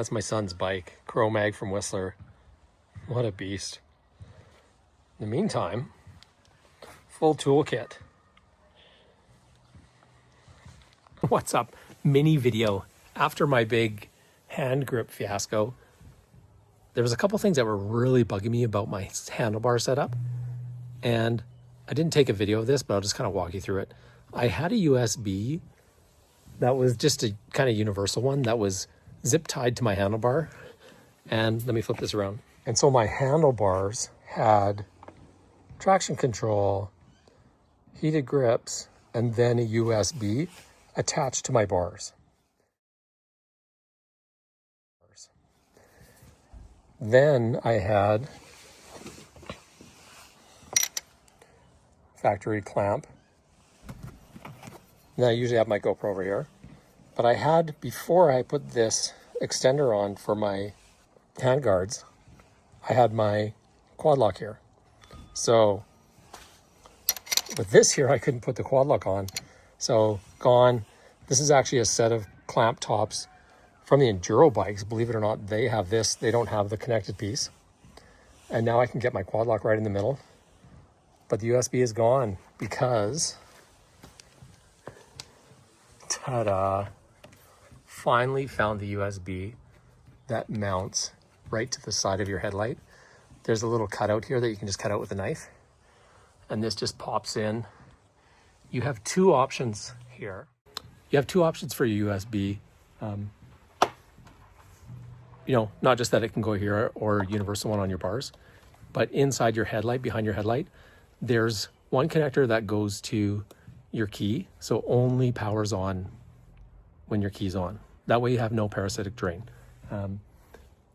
That's my son's bike, Cro-Mag from Whistler. What a beast. In the meantime, full toolkit. What's up? Mini video. After my big hand grip fiasco, there was a couple things that were really bugging me about my handlebar setup. And I didn't take a video of this, but I'll just kind of walk you through it. I had a USB that was just a kind of universal one that was zip tied to my handlebar. And let me flip this around. And so my handlebars had traction control, heated grips, and then a USB attached to my bars. Then I had factory clamp. Now I usually have my GoPro over here, but I had, before I put this extender on for my hand guards, I had my quad lock here. So with this here, I couldn't put the quad lock on. So gone. This is actually a set of clamp tops from the enduro bikes. Believe it or not, they have this. They don't have the connected piece. And now I can get my quad lock right in the middle. But the USB is gone because, ta-da, finally found the USB that mounts right to the side of your headlight. There's a little cutout here that you can just cut out with a knife. And this just pops in. You have two options here. You have two options for your USB. Not just that it can go here or universal one on your bars, but inside your headlight, behind your headlight, there's one connector that goes to your key. So only powers on when your key's on. That way you have no parasitic drain.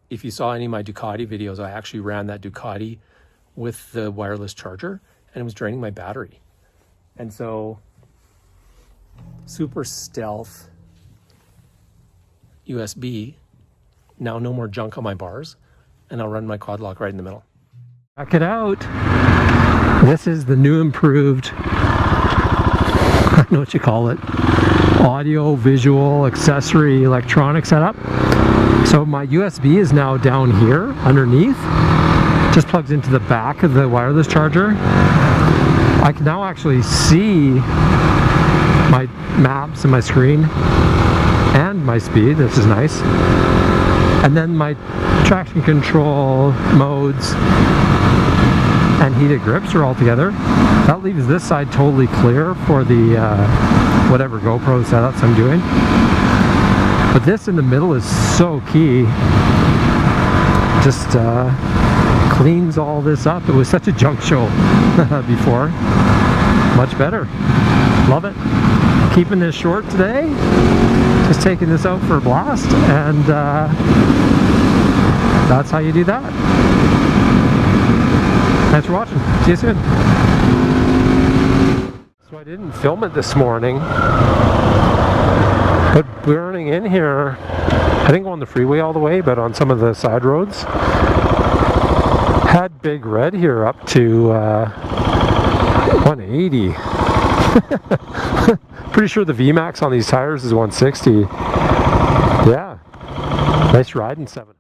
If you saw any of my Ducati videos, I actually ran that Ducati with the wireless charger and it was draining my battery. And so super stealth USB, now no more junk on my bars, and I'll run my quad lock right in the middle. Check it out. This is the new improved, I don't know what you call it, audio, visual, accessory, electronic setup. So my USB is now down here underneath, just plugs into the back of the wireless charger. I can now actually see my maps and my screen and my speed. This is nice. And then my traction control modes and heated grips are all together. That leaves this side totally clear for the whatever GoPro setups I'm doing. But this in the middle is so key. Just cleans all this up. It was such a junk show before. Much better. Love it. Keeping this short today. Just taking this out for a blast, and that's how you do that. Thanks for watching. See you soon. So I didn't film it this morning, but burning in here, I didn't go on the freeway all the way, but on some of the side roads, had Big Red here up to 180. Pretty sure the VMAX on these tires is 160. Yeah, nice riding 7.